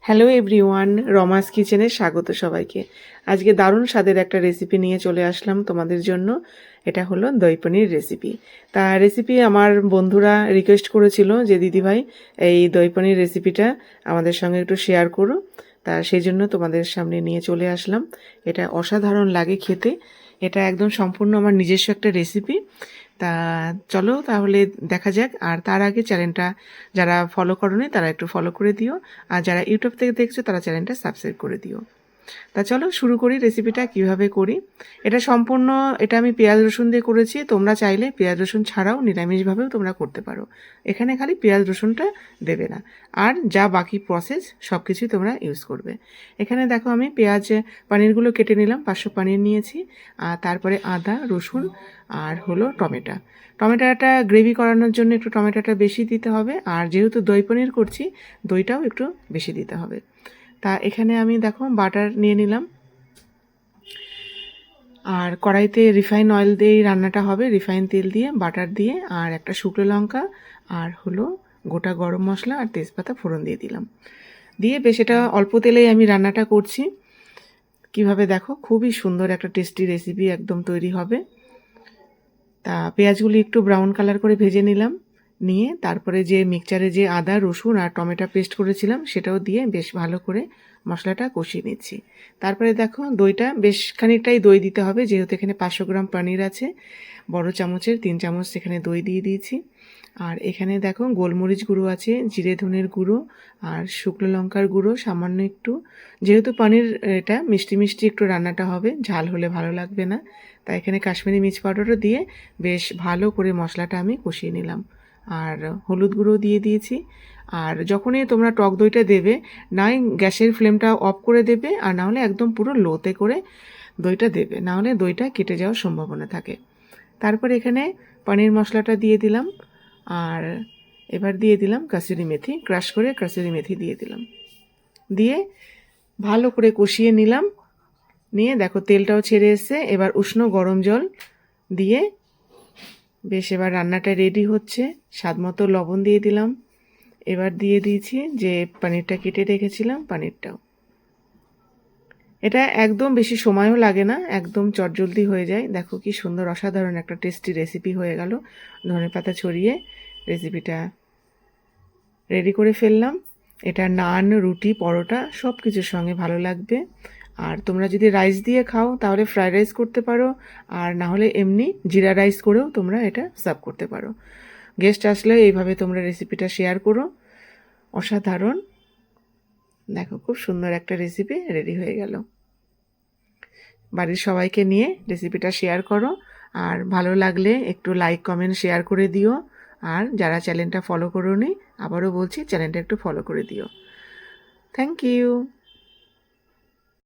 Hello everyone, রমাস কিচেনে স্বাগত সবাইকে। আজকে দারুণ স্বাদের একটা রেসিপি নিয়ে চলে আসলাম তোমাদের জন্য। এটা হলো দই পনির রেসিপি। তা রেসিপি আমার বন্ধুরা রিকোয়েস্ট করেছিল যে দিদিভাই এই দই পনির রেসিপিটা আমাদের সঙ্গে একটু শেয়ার করো। তা সেই জন্য তোমাদের সামনে নিয়ে চলে আসলাম। এটা অসাধারণ লাগে খেতে। এটা একদম সম্পূর্ণ আমার নিজস্ব একটা রেসিপি। তা চলো তাহলে দেখা যাক। আর তার আগে চ্যানেলটা যারা ফলো করোনি তারা একটু ফলো করে দিও, আর যারা ইউটিউব থেকে দেখছো তারা চ্যানেলটা সাবস্ক্রাইব করে দিও। তা চলো শুরু করি রেসিপিটা কিভাবে করি। এটা আমি পেঁয়াজ রসুন দিয়ে করেছি। তোমরা চাইলে পেঁয়াজ রসুন ছাড়াও নিরামিষভাবেও তোমরা করতে পারো। এখানে খালি পেঁয়াজ রসুনটা দেবে না, আর যা বাকি প্রসেস সব কিছুই তোমরা ইউজ করবে। এখানে দেখো আমি পনিরগুলো কেটে নিলাম, 500 পনির নিয়েছি। আর তারপরে আদা রসুন আর হলো টমেটোটা গ্রেভি করানোর জন্য একটু টমেটোটা বেশি দিতে হবে, আর যেহেতু দই পনির করছি দইটাও একটু বেশি দিতে হবে। তা এখানে আমি দেখো বাটার নিয়ে নিলাম, আর কড়াইতে রিফাইন অয়েল দিয়েই রান্নাটা হবে। রিফাইন তেল দিয়ে বাটার দিয়ে আর একটা শুকনো লঙ্কা আর হলো গোটা গরম মশলা আর তেজপাতা ফোড়ন দিয়ে দিলাম। দিয়ে বেশ এটা অল্প তেলেই আমি রান্নাটা করছি। কিভাবে দেখো, খুবই সুন্দর একটা টেস্টি রেসিপি একদম তৈরি হবে। তা পেঁয়াজগুলি একটু ব্রাউন কালার করে ভেজে নিলাম, নিয়ে তারপরে যে মিক্সচারে যে আদা রসুন আর টমেটো পেস্ট করেছিলাম সেটাও দিয়ে বেশ ভালো করে মশলাটা কষিয়ে নিচ্ছি। তারপরে দেখো দইটা বেশ খানিকটাই দই দিতে হবে, যেহেতু এখানে 500 গ্রাম পনির আছে। বড় চামচের 3 চামচ এখানে দই দিয়ে দিয়েছি। আর এখানে দেখো গোলমরিচ গুঁড়ো আছে, জিরে ধনের গুঁড়ো আর শুকনো লঙ্কার গুঁড়ো সামান্য একটু। যেহেতু পনির এটা মিষ্টি মিষ্টি একটু রান্নাটা হবে, ঝাল হলে ভালো লাগবে না, তাই এখানে কাশ্মীরি মির্চ পাউডারও দিয়ে বেশ ভালো করে মশলাটা আমি কষিয়ে নিলাম। আর হলুদ গুঁড়ো দিয়ে দিয়েছি। আর যখনই তোমরা টক দইটা দেবে, নয় গ্যাসের ফ্লেমটা অফ করে দেবে, আর না হলে একদম পুরো লোতে করে দইটা দেবে, না হলে দইটা কেটে যাওয়ার সম্ভাবনা থাকে। তারপর এখানে পনির মশলাটা দিয়ে দিলাম, আর এবার দিয়ে দিলাম কাসুরি মেথি, ক্রাশ করে কাসুরি মেথি দিয়ে দিলাম। দিয়ে ভালো করে কষিয়ে নিলাম। নিয়ে দেখো তেলটাও ছেড়ে এসছে। এবার উষ্ণ গরম জল দিয়ে বেশ এবার রান্নাটা রেডি হচ্ছে। স্বাদ মতো লবণ দিয়ে দিলাম। এবার দিয়ে দিয়েছি যে পনিরটা কেটে রেখেছিলাম, পনিরটাও। এটা একদম বেশি সময়ও লাগে না, একদম চটজলদি হয়ে যায়। দেখো কি সুন্দর অসাধারণ একটা টেস্টি রেসিপি হয়ে গেল। ধনেপাতা ছড়িয়ে রেসিপিটা রেডি করে ফেললাম। এটা নান, রুটি, পরোটা সব কিছুর সঙ্গে ভালো লাগবে। আর তোমরা যদি রাইস দিয়ে খাও তাহলে ফ্রাইড রাইস করতে পারো, আর না হলে এমনি জিরা রাইস করেও তোমরা এটা সার্ভ করতে পারো। গেস্ট আসলে এইভাবে তোমরা রেসিপিটা শেয়ার করো। অসাধারণ। দেখো খুব সুন্দর একটা রেসিপি রেডি হয়ে গেল। বাড়ির সবাইকে নিয়ে রেসিপিটা শেয়ার করো, আর ভালো লাগলে একটু লাইক কমেন্ট শেয়ার করে দিও। আর যারা চ্যানেলটা ফলো করোনি, আবারও বলছি চ্যানেলটা একটু ফলো করে দিও। Thank you.